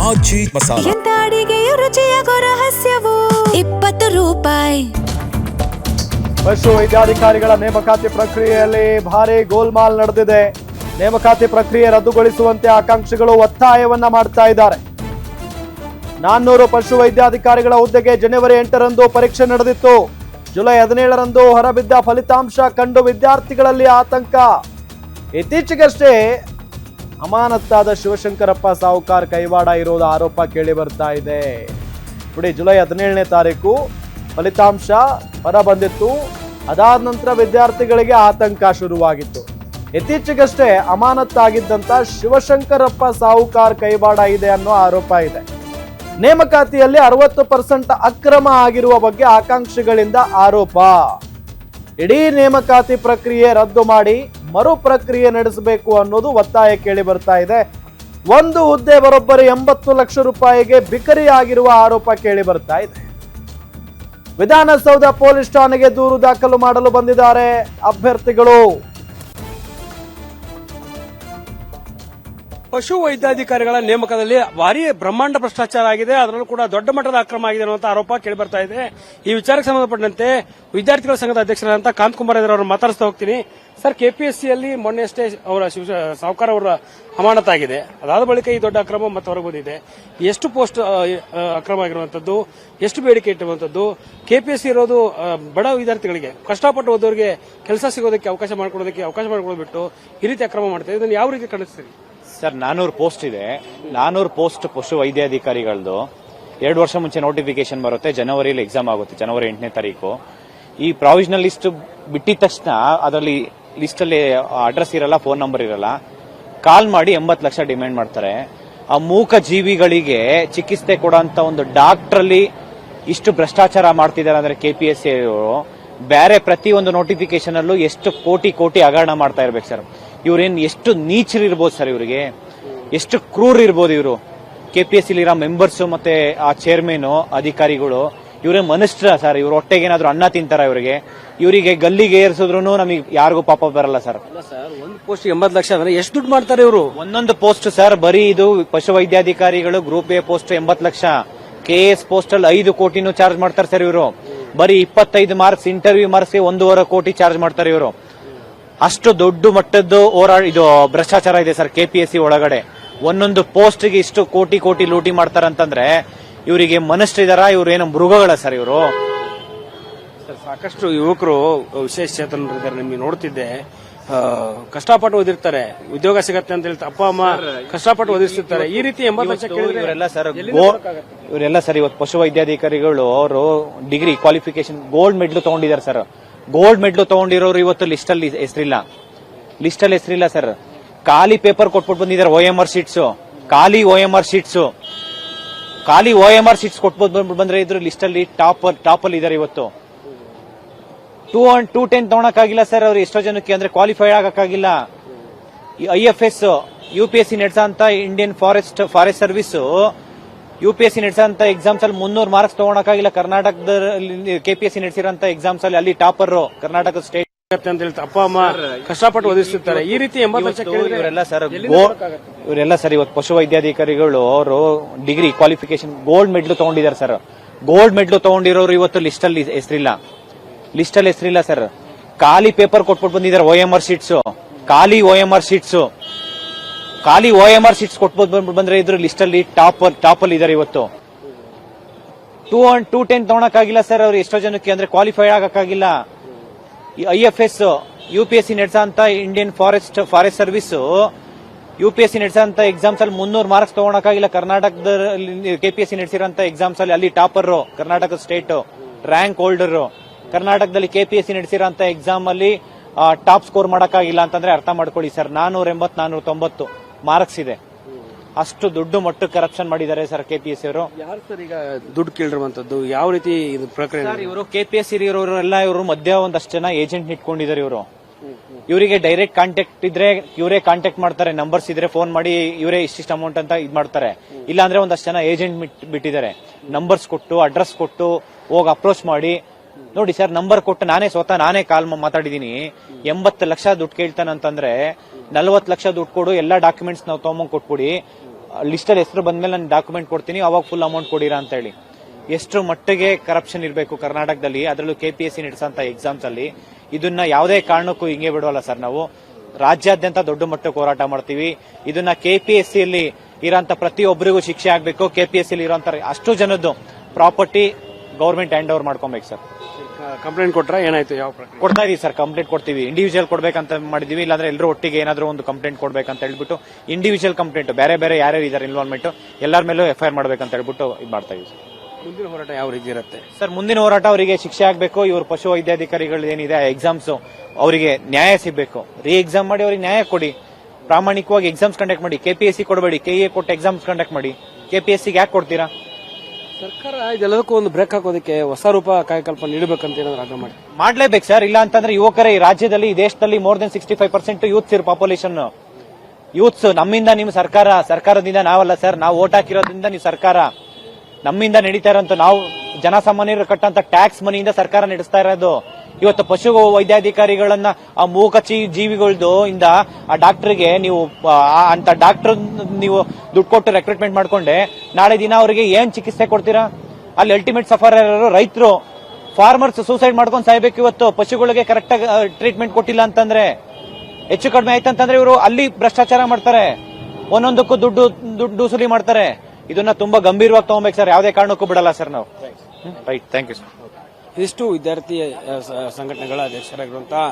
ಆಜಿ ಮಸಾಲ. ಎಂತ ಅಡಿಗೆಯ ರುಚಿಯಾಗೋ ರಹಸ್ಯವು 20 ರೂಪಾಯಿ. ಪಶು ವೈದ್ಯಾಧಿಕಾರಿಗಳ ನೇಮಕಾತಿ ಪ್ರಕ್ರಿಯೆಯಲ್ಲಿ ಭಾರಿ ಗೋಲ್ಮಾಲ್ ನಡೆದಿದೆ. ನೇಮಕಾತಿ ಪ್ರಕ್ರಿಯೆ ರದ್ದುಗೊಳಿಸುವಂತೆ ಆಕಾಂಕ್ಷಿಗಳು ಒತ್ತಾಯವನ್ನ ಮಾಡ್ತಾ ಇದ್ದಾರೆ. 400 ಪಶು ವೈದ್ಯಾಧಿಕಾರಿಗಳ ಹುದ್ದೆಗೆ ಜನವರಿ 8ರಂದು ಪರೀಕ್ಷೆ ನಡೆದಿತ್ತು. ಜುಲೈ 17ರಂದು ಹೊರಬಿದ್ದ ಫಲಿತಾಂಶ ಕಂಡು ವಿದ್ಯಾರ್ಥಿಗಳಲ್ಲಿ ಆತಂಕ. ಇತ್ತೀಚೆಗಷ್ಟೇ ಅಮಾನತ್ತಾದ ಶಿವಶಂಕರಪ್ಪ ಸಾಹುಕಾರ್ ಕೈವಾಡ ಇರೋದು ಆರೋಪ ಕೇಳಿ ಬರ್ತಾ ಇದೆ. ನೋಡಿ, ಜುಲೈ 17ನೇ ತಾರೀಕು ಫಲಿತಾಂಶ ಹೊರ ಬಂದಿತ್ತು. ಅದಾದ ನಂತರ ವಿದ್ಯಾರ್ಥಿಗಳಿಗೆ ಆತಂಕ ಶುರುವಾಗಿತ್ತು. ಇತ್ತೀಚೆಗಷ್ಟೇ ಅಮಾನತ್ತಾಗಿದ್ದಂತ ಶಿವಶಂಕರಪ್ಪ ಸಾಹುಕಾರ್ ಕೈವಾಡ ಇದೆ ಅನ್ನೋ ಆರೋಪ ಇದೆ. ನೇಮಕಾತಿಯಲ್ಲಿ 60% ಅಕ್ರಮ ಆಗಿರುವ ಬಗ್ಗೆ ಆಕಾಂಕ್ಷಿಗಳಿಂದ ಆರೋಪ. ಇಡೀ ನೇಮಕಾತಿ ಪ್ರಕ್ರಿಯೆ ರದ್ದು ಮಾಡಿ ಮರು ಪ್ರಕ್ರಿಯೆ ನಡೆಸಬೇಕು ಅನ್ನೋದು ಒತ್ತಾಯ ಕೇಳಿ ಬರ್ತಾ ಇದೆ. ಒಂದು ಹುದ್ದೆ ಬರೋಬ್ಬರಿ 80 ಲಕ್ಷ ರೂಪಾಯಿಗೆ ಬಿಕರಿಯಾಗಿರುವ ಆರೋಪ ಕೇಳಿ ಬರ್ತಾ ಇದೆ. ವಿಧಾನಸೌಧ ಪೊಲೀಸ್ ಠಾಣೆಗೆ ದೂರು ದಾಖಲು ಮಾಡಲು ಬಂದಿದ್ದಾರೆ ಅಭ್ಯರ್ಥಿಗಳು. ಪಶು ವೈದ್ಯಾಧಿಕಾರಿಗಳ ನೇಮಕದಲ್ಲಿ ಭಾರಿ ಬ್ರಹ್ಮಾಂಡ ಭ್ರಷ್ಟಾಚಾರ ಆಗಿದೆ, ಅದರಲ್ಲೂ ಕೂಡ ದೊಡ್ಡ ಮಟ್ಟದ ಅಕ್ರಮ ಆಗಿದೆ ಅನ್ನುವಂಥ ಆರೋಪ ಕೇಳಿ ಬರ್ತಾ ಇದೆ. ಈ ವಿಚಾರಕ್ಕೆ ಸಂಬಂಧಪಟ್ಟಂತೆ ವಿದ್ಯಾರ್ಥಿಗಳ ಸಂಘದ ಅಧ್ಯಕ್ಷರಾದಂತಹ ಕಾಂತಕುಮಾರ್ ಅವರನ್ನು ಮಾತಾಡಿಸ್ತಾ ಹೋಗ್ತೀನಿ. ಸರ್, ಕೆಪಿಎಸ್ಸಿಯಲ್ಲಿ ಮೊನ್ನೆಯಷ್ಟೇ ಅವರ ಸಾಹುಕಾರ ಅವರ ಅಮಾನತಾಗಿದೆ. ಅದಾದ ಬಳಿಕ ಈ ದೊಡ್ಡ ಅಕ್ರಮ ಮತ್ತೆ ಹೊರಗೆ ಬಂದಿದೆ. ಎಷ್ಟು ಪೋಸ್ಟ್ ಅಕ್ರಮ ಆಗಿರುವಂತದ್ದು, ಎಷ್ಟು ಬೇಡಿಕೆ ಇಟ್ಟಿರುವಂತದ್ದು, ಕೆಪಿಎಸ್ಸಿ ಇರೋದು ಬಡ ವಿದ್ಯಾರ್ಥಿಗಳಿಗೆ, ಕಷ್ಟಪಟ್ಟು ಓದೋರಿಗೆ ಕೆಲಸ ಸಿಗೋದಕ್ಕೆ ಅವಕಾಶ ಮಾಡಿಕೊಡೋದು ಬಿಟ್ಟು ಈ ರೀತಿ ಅಕ್ರಮ ಮಾಡ್ತಾರೆ. ಇದನ್ನು ಯಾವ ರೀತಿ ಖಂಡಿಸ್ತೀರಿ? ಸರ್, 400 ಪೋಸ್ಟ್ ಇದೆ. 400 ಪೋಸ್ಟ್ ಪಶು ವೈದ್ಯಾಧಿಕಾರಿಗಳದ್ದು 2 ವರ್ಷ ಮುಂಚೆ ನೋಟಿಫಿಕೇಶನ್ ಬರುತ್ತೆ. ಜನವರಿಯಲ್ಲಿ ಎಕ್ಸಾಮ್ ಆಗುತ್ತೆ, ಜನವರಿ 8ನೇ ತಾರೀಕು. ಈ ಪ್ರಾವಿಷನಲ್ ಲಿಸ್ಟ್ ಬಿಟ್ಟಿದ ತಕ್ಷಣ ಅದರಲ್ಲಿ ಲಿಸ್ಟ್ ಅಲ್ಲಿ ಅಡ್ರೆಸ್ ಇರಲ್ಲ, ಫೋನ್ ನಂಬರ್ ಇರಲ್ಲ. ಕಾಲ್ ಮಾಡಿ 80 ಲಕ್ಷ ಡಿಮ್ಯಾಂಡ್ ಮಾಡ್ತಾರೆ. ಆ ಮೂಕ ಜೀವಿಗಳಿಗೆ ಚಿಕಿತ್ಸೆ ಕೊಡೋಂತ ಒಂದು ಡಾಕ್ಟರ್ ಅಲ್ಲಿ ಇಷ್ಟು ಭ್ರಷ್ಟಾಚಾರ ಮಾಡ್ತಿದ್ದಾರೆ ಅಂದ್ರೆ ಕೆಪಿಎಸ್ಸಿ ಬೇರೆ ಪ್ರತಿ ಒಂದು ನೋಟಿಫಿಕೇಶನ್ ಅಲ್ಲೂ ಎಷ್ಟು ಕೋಟಿ ಹಗರಣ ಮಾಡ್ತಾ ಇರ್ಬೇಕು ಸರ್. ಇವ್ರೇನ್ ಎಷ್ಟು ನೀಚರಿರ್ಬೋದು ಸರ್, ಇವರಿಗೆ ಎಷ್ಟು ಕ್ರೂರ್ ಇರ್ಬೋದು ಇವರು. ಕೆಪಿಎಸ್ಸಿ ಇರೋ ಮೆಂಬರ್ಸ್ ಮತ್ತೆ ಆ ಚೇರ್ಮನ್ ಅಧಿಕಾರಿಗಳು ಇವರೇ ಮನುಷ್ಯರ ಸರ್. ಇವ್ರ ಹೊಟ್ಟೆಗೇನಾದ್ರು ಅನ್ನ ತಿಂತಾರ ಇವರಿಗೆ ಗಲ್ಲಿಗೆ ಏರಿಸಿದ್ರು ನಮಗೆ ಯಾರಿಗೂ ಪಾಪ ಬರಲ್ಲ ಸರ್. ಒಂದು ಪೋಸ್ಟ್ 80 ಲಕ್ಷ ಅಂದ್ರೆ ಎಷ್ಟು ದುಡ್ಡು ಮಾಡ್ತಾರೆ ಇವರು? ಒಂದೊಂದು ಪೋಸ್ಟ್ ಸರ್, ಬರೀ ಇದು ಪಶು ವೈದ್ಯಾಧಿಕಾರಿಗಳು group A post 80 lakh, K S post ಅಲ್ಲಿ 5 ಕೋಟಿನೂ ಚಾರ್ಜ್ ಮಾಡ್ತಾರೆ ಸರ್ ಇವರು. ಬರೀ 25 ಮಾರ್ಕ್ಸ್ ಇಂಟರ್ವ್ಯೂ ಮಾರ್ಕ್ಸ್ 1.5 ಕೋಟಿ ಚಾರ್ಜ್ ಮಾಡ್ತಾರೆ ಇವರು. ಅಷ್ಟು ದೊಡ್ಡ ಮಟ್ಟದ್ದು ಇದು ಭ್ರಷ್ಟಾಚಾರ ಇದೆ ಸರ್ ಕೆಪಿಎಸ್ಸಿ ಒಳಗಡೆ. ಒಂದೊಂದು ಪೋಸ್ಟ್ಗೆ ಇಷ್ಟು ಕೋಟಿ ಲೂಟಿ ಮಾಡ್ತಾರಂತಂದ್ರೆ ಇವರಿಗೆ ಮನುಷ್ಯರಿದಾರ, ಇವ್ರೇನು ಮೃಗಗಳ ಸರ್ ಇವರು? ಸಾಕಷ್ಟು ಯುವಕರು ವಿಶೇಷ ಚೇತನರಿದ್ದಾರೆ, ನಿಮ್ಗೆ ನೋಡ್ತಿದ್ದೆ. ಕಷ್ಟಪಟ್ಟು ಓದಿರ್ತಾರೆ, ಉದ್ಯೋಗ ಸಿಗತ್ತೆ ಅಂತ ಹೇಳ್ತಾರೆ, ಅಪ್ಪ ಅಮ್ಮ ಕಷ್ಟಪಟ್ಟು ಓದಿರ್ತಿರ್ತಾರೆ. ಈ ರೀತಿ 80 ಲಕ್ಷ ಇವರೆಲ್ಲ ಸರ್ ಇವತ್ತು ಪಶು ವೈದ್ಯಾಧಿಕಾರಿಗಳು ಅವರು ಡಿಗ್ರಿ ಕ್ವಾಲಿಫಿಕೇಶನ್ ಗೋಲ್ಡ್ ಮೆಡಲ್ ತಗೊಂಡಿದ್ದಾರೆ ಸರ್. ಗೋಲ್ಡ್ ಮೆಡಲ್ ತಗೊಂಡಿರೋರು ಇವತ್ತು ಲಿಸ್ಟ್ ಅಲ್ಲಿ ಹೆಸರಿಲ್ಲ ಸರ್. ಖಾಲಿ ಪೇಪರ್ ಕೊಟ್ಬಿಟ್ಟು ಬಂದಿದ್ದಾರೆ. OMR ಶೀಟ್ಸ್, ಖಾಲಿ OMR ಶೀಟ್ಸ್ ಕೊಟ್ಬಿಟ್ಟು ಬಂದ್ರೆ ಇದ್ರ ಲಿಸ್ಟ್ ಅಲ್ಲಿ ಟಾಪ್ ಅಲ್ಲಿ ಇದಾರೆ ಇವತ್ತು. 210 ತಗೊಳಕ್ಕಾಗಿಲ್ಲ ಸರ್ ಅವ್ರು ಎಷ್ಟೋ ಜನಕ್ಕೆ, ಅಂದ್ರೆ ಕ್ವಾಲಿಫೈ ಆಗಕ್ಕಾಗಿಲ್ಲ. IFS UPSC ನಡೆಸಂತ ಇಂಡಿಯನ್ ಫಾರೆಸ್ಟ್ ಸರ್ವಿಸ್ UPSC ನಡೆಸಂತ ಎಕ್ಸಾಮ್ಸ್ ಅಲ್ಲಿ 300 ಮಾರ್ಕ್ಸ್ ತಗೊಳಕ್ಕಾಗಿಲ್ಲ. ಕರ್ನಾಟಕದ ಕೆಪಿಎಸ್ಸಿ ನಡೆಸಿರೋಂತ ಎಕ್ಸಾಮ್ಸ್ ಅಲ್ಲಿ ಅಲ್ಲಿ ಟಾಪರ್ ಕರ್ನಾಟಕ ಸ್ಟೇಟ್ ಅಂತ ಹೇಳ್ತಾರೆ, ಅಪ್ಪ ಅಮ್ಮ ಕಷ್ಟಪಟ್ಟು ಓದಿಸ್ತಿರ್ತಾರೆ. ಈ ರೀತಿ 80 ಲಕ್ಷ ಇವರೆಲ್ಲ ಸರ್ ಇವತ್ತು ಪಶು ವೈದ್ಯಾಧಿಕಾರಿಗಳು ಅವರು ಡಿಗ್ರಿ ಕ್ವಾಲಿಫಿಕೇಶನ್ ಗೋಲ್ಡ್ ಮೆಡಲ್ ತಗೊಂಡಿದ್ದಾರೆ ಸರ್. ಗೋಲ್ಡ್ ಮೆಡಲ್ ತಗೊಂಡಿರೋರು ಇವತ್ತು ಲಿಸ್ಟ್ ಅಲ್ಲಿ ಹೆಸರಿಲ್ಲ ಸರ್. ಖಾಲಿ ಪೇಪರ್ ಕೊಟ್ಬಿಟ್ಟು ಬಂದಿದ್ದಾರೆ. OMR ಶೀಟ್ಸ್ ಕೊಟ್ಬಿಟ್ಟು ಬಂದ್ರೆ ಇದ್ರ ಲಿಸ್ಟ್ ಅಲ್ಲಿ ಟಾಪ್ ಅಲ್ಲಿ ಇದಾರೆ ಇವತ್ತು. 210 ತಗೊಳಕ್ಕಾಗಿಲ್ಲ ಸರ್ ಅವ್ರು ಎಷ್ಟೋ ಜನಕ್ಕೆ, ಅಂದ್ರೆ ಕ್ವಾಲಿಫೈ ಆಗಕ್ಕಾಗಿಲ್ಲ. IFS UPSC ನಡೆಸಂತ ಇಂಡಿಯನ್ ಫಾರೆಸ್ಟ್ ಸರ್ವಿಸ್ UPSC ನಡೆಸಂತ ಎಕ್ಸಾಮ್ಸ್ ಅಲ್ಲಿ 300 ಮಾರ್ಕ್ಸ್ ತಗೊಳಕ್ಕಾಗಿಲ್ಲ. ಕರ್ನಾಟಕದ ಕೆಪಿಎಸ್ಸಿ ನಡೆಸಿರೋಂತ ಎಕ್ಸಾಮ್ಸ್ ಅಲ್ಲಿ ಅಲ್ಲಿ topper Karnataka state rank holder. ಕರ್ನಾಟಕದಲ್ಲಿ ಕೆಪಿಎಸ್ಸಿ ನಡೆಸಿರೋಂತ ಎಕ್ಸಾಮ್ ಅಲ್ಲಿ ಟಾಪ್ ಸ್ಕೋರ್ ಮಾಡಕ್ಕಾಗಿಲ್ಲ ಅಂತಂದ್ರೆ ಅರ್ಥ ಮಾಡ್ಕೊಳ್ಳಿ ಸರ್. 480 490 ಮಾರ್ಕ್ಸ್ ಇದೆ. ಅಷ್ಟು ದೊಡ್ಡ ಮಟ್ಟ ಕರಪ್ಷನ್ ಮಾಡಿದ್ದಾರೆ ಸರ್ ಕೆಪಿಎಸ್ಸಿ ಅವರು. ಯಾರು ಸರ್ ಈಗ ದುಡ್ಡು ಕೇಳಿರುವಂತದ್ದು, ಯಾವ ರೀತಿ ಇದು ಪ್ರಕ್ರಿಯೆ? ಇವರು ಕೆಪಿಎಸ್ಸಿ ಇರೋರೆಲ್ಲ ಇವರು ಮಧ್ಯ ಒಂದಷ್ಟು ಜನ ಏಜೆಂಟ್ ಇಟ್ಕೊಂಡಿದ್ದಾರೆ ಇವರು. ಇವರಿಗೆ ಡೈರೆಕ್ಟ್ ಕಾಂಟ್ಯಾಕ್ಟ್ ಇದ್ರೆ ಇವರೇ ಕಾಂಟ್ಯಾಕ್ಟ್ ಮಾಡ್ತಾರೆ, ನಂಬರ್ಸ್ ಇದ್ರೆ ಫೋನ್ ಮಾಡಿ ಇವರೇ ಇಷ್ಟಿಷ್ಟು ಅಮೌಂಟ್ ಅಂತ ಇದ್ ಮಾಡ್ತಾರೆ. ಇಲ್ಲ ಅಂದ್ರೆ ಒಂದಷ್ಟು ಜನ ಏಜೆಂಟ್ ಬಿಟ್ಟಿದ್ದಾರೆ, ನಂಬರ್ಸ್ ಕೊಟ್ಟು ಅಡ್ರೆಸ್ ಕೊಟ್ಟು ಹೋಗಿ ಅಪ್ರೋಚ್ ಮಾಡಿ. ನೋಡಿ ಸರ್, ನಂಬರ್ ಕೊಟ್ಟು ನಾನೇ ಕಾಲ್ ಮಾತಾಡಿದೀನಿ. 80 ಲಕ್ಷ ದುಡ್ಡು ಕೇಳ್ತಾನಂತಂದ್ರೆ 40 ಲಕ್ಷ ದುಡ್ಡು ಕೊಡು, ಎಲ್ಲಾ ಡಾಕ್ಯುಮೆಂಟ್ಸ್ ನಾವು ತಗೊಂಡ್ ಕೊಟ್ಬಿಡಿ, ಲಿಸ್ಟಲ್ಲಿ ಹೆಸರು ಬಂದ್ಮೇಲೆ ನಾನು ಡಾಕ್ಯುಮೆಂಟ್ ಕೊಡ್ತೀನಿ, ಅವಾಗ ಫುಲ್ ಅಮೌಂಟ್ ಕೊಡಿರಾ ಅಂತ ಹೇಳಿ. ಎಷ್ಟು ಮಟ್ಟಿಗೆ ಕರಪ್ಷನ್ ಇರಬೇಕು ಕರ್ನಾಟಕದಲ್ಲಿ, ಅದರಲ್ಲೂ KPSC ನಡೆಸಂತ ಎಕ್ಸಾಮ್ಸ್ ಅಲ್ಲಿ. ಇದನ್ನ ಯಾವುದೇ ಕಾರಣಕ್ಕೂ ಹಿಂಗೆ ಬಿಡೋಲ್ಲ ಸರ್. ನಾವು ರಾಜ್ಯಾದ್ಯಂತ ದೊಡ್ಡ ಮಟ್ಟಕ್ಕೆ ಹೋರಾಟ ಮಾಡ್ತೀವಿ. ಇದನ್ನ KPSC ಅಲ್ಲಿ ಇರೋಂತ ಪ್ರತಿಯೊಬ್ಬರಿಗೂ ಶಿಕ್ಷೆ ಆಗ್ಬೇಕು. KPSC ಅಲ್ಲಿ ಇರೋಂತ ಅಷ್ಟು ಜನದ್ದು ಪ್ರಾಪರ್ಟಿ ಗೌರ್ಮೆಂಟ್ ಹ್ಯಾಂಡ್ ಓವರ್ ಮಾಡ್ಕೊಬೇಕು ಸರ್. ಕಂಪ್ಲೇಂಟ್ ಕೊಟ್ರ ಏನಾಯ್ತು? ಯಾವ ಪ್ರಕಾರ ಕೊಡ್ತಾ ಇದೀವಿ ಸರ್, ಕಂಪ್ಲೇಂಟ್ ಕೊಡ್ತೀವಿ. ಇಂಡಿವಿಜುವಲ್ ಕೊಡ್ಬೇಕಂತ ಮಾಡಿದೀವಿ, ಇಲ್ಲಾಂದ್ರೆ ಎಲ್ಲರೂ ಒಟ್ಟಿಗೆ ಏನಾದ್ರು ಒಂದು ಕಂಪ್ಲೇಂಟ್ ಕೊಡ್ಬೇಕಂತ ಹೇಳ್ಬಿಟ್ಟು ಇಂಡಿವಿಜುವಲ್ ಕಂಪ್ಲೇಂಟ್ ಬೇರೆ ಬೇರೆ ಯಾರ್ಯಾರು ಇದಾರೆ ಇನ್ವಾಲ್ವ್ಮೆಂಟ್ ಎಲ್ಲರ ಮೇಲೂ FIR ಮಾಡ್ಬೇಕಂತ ಹೇಳ್ಬಿಟ್ಟು ಇದು ಮಾಡ್ತಾ ಇದೀವಿ ಸರ್. ಮುಂದಿನ ಹೋರಾಟ ಯಾವ ರೀತಿ ಇರುತ್ತೆ ಸರ್? ಮುಂದಿನ ಹೋರಾಟ ಅವರಿಗೆ ಶಿಕ್ಷೆ ಆಗ್ಬೇಕು. ಇವರು ಪಶು ವೈದ್ಯಾಧಿಕಾರಿಗಳು ಏನಿದೆ ಎಕ್ಸಾಮ್ಸ್ ಅವರಿಗೆ ನ್ಯಾಯ ಸಿಗಬೇಕು. ಎಕ್ಸಾಮ್ ಮಾಡಿ ಅವ್ರಿಗೆ ನ್ಯಾಯ ಕೊಡಿ. ಪ್ರಾಮಾಣಿಕವಾಗಿ ಎಕ್ಸಾಮ್ಸ್ ಕಂಡಕ್ಟ್ ಮಾಡಿ. KPSC ಕೊಡಬೇಡಿ, KA ಕೊಟ್ಟು ಎಕ್ಸಾಮ್ಸ್ ಕಂಡಕ್ಟ್ ಮಾಡಿ. KPSCಗೆ ಯಾಕೆ ಕೊಡ್ತೀರಾ? ಸರ್ಕಾರ ಇದೆಲ್ಲದಕ್ಕೂ ಒಂದು ಬ್ರೇಕ್ ಹಾಕೋದಕ್ಕೆ ಹೊಸ ರೂಪ ಕಾಯಕಲ್ಪ ನೀಡಬೇಕಂತ ಏನಾದ್ರು ಆಗ್ರಹ ಮಾಡಿ ಮಾಡ್ಲೇಬೇಕು ಸರ್. ಇಲ್ಲ ಅಂತಂದ್ರೆ ಯುವಕರೇ ಈ ರಾಜ್ಯದಲ್ಲಿ, ಈ ದೇಶದಲ್ಲಿ ಮೋರ್ ದೆನ್ 65% ಯೂತ್ಸ್ ಇರೋ ಪಾಪ್ಯುಲೇಷನ್. ಯೂತ್ಸ್ ನಮ್ಮಿಂದ ನಿಮ್ ಸರ್ಕಾರ, ಸರ್ಕಾರದಿಂದ ನಾವಲ್ಲ ಸರ್. ನಾವು ಓಟ್ ಹಾಕಿರೋದ್ರಿಂದ ನೀವು ಸರ್ಕಾರ. ನಮ್ಮಿಂದ ನಡೀತಾ ಇರೋಂತ, ನಾವು ಜನಸಾಮಾನ್ಯರು ಕಟ್ಟಂತ ಟ್ಯಾಕ್ಸ್ ಮನಿಯಿಂದ ಸರ್ಕಾರ ನಡೆಸ್ತಾ ಇರೋದು. ಇವತ್ತು ಪಶು ವೈದ್ಯಾಧಿಕಾರಿಗಳನ್ನ ಆ ಮೂಕ ಜೀವಿಗಳದು ಇಂದ ಆ ಡಾಕ್ಟರ್ಗೆ ನೀವು ಅಂತ ಡಾಕ್ಟರ್ ನೀವು ದುಡ್ಡು ಕೊಟ್ಟು ರೆಕ್ರೂಟ್ಮೆಂಟ್ ಮಾಡ್ಕೊಂಡೆ ನಾಳೆ ದಿನ ಅವರಿಗೆ ಏನ್ ಚಿಕಿತ್ಸೆ ಕೊಡ್ತೀರಾ? ಅಲ್ಲಿ ಅಲ್ಟಿಮೇಟ್ ಸಫರ್ ರೈತರು, ಫಾರ್ಮರ್ಸ್ ಸೂಸೈಡ್ ಮಾಡ್ಕೊಂಡು ಸಾಯ್ಬೇಕು. ಇವತ್ತು ಪಶುಗಳಿಗೆ ಕರೆಕ್ಟ್ ಆಗಿ ಟ್ರೀಟ್ಮೆಂಟ್ ಕೊಟ್ಟಿಲ್ಲ ಅಂತಂದ್ರೆ, ಹೆಚ್ಚು ಕಡಿಮೆ ಆಯ್ತಂತಂದ್ರೆ ಇವರು ಅಲ್ಲಿ ಭ್ರಷ್ಟಾಚಾರ ಮಾಡ್ತಾರೆ, ಒಂದೊಂದಕ್ಕೂ ದುಡ್ಡು ವಸೂಲಿ ಮಾಡ್ತಾರೆ. ಇದನ್ನ ತುಂಬಾ ಗಂಭೀರವಾಗಿ ತಗೋಬೇಕು ಸರ್. ಯಾವುದೇ ಕಾರಣಕ್ಕೂ ಬಿಡಲ್ಲ ಸರ್ ನಾವು. Right, thank you sir. ಇದಿಷ್ಟು ವಿದ್ಯಾರ್ಥಿ ಸಂಘಟನೆಗಳ ಅಧ್ಯಕ್ಷರಾಗಿರುವಂತಹ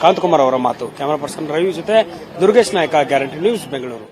ಕಾಂತಕುಮಾರ್ ಅವರ ಮಾತು. ಕ್ಯಾಮರಾ ಪರ್ಸನ್ ರವಿ ಜೊತೆ ದುರ್ಗೇಶ್ ನಾಯಕ, ಗ್ಯಾರಂಟಿ ನ್ಯೂಸ್, ಬೆಂಗಳೂರು.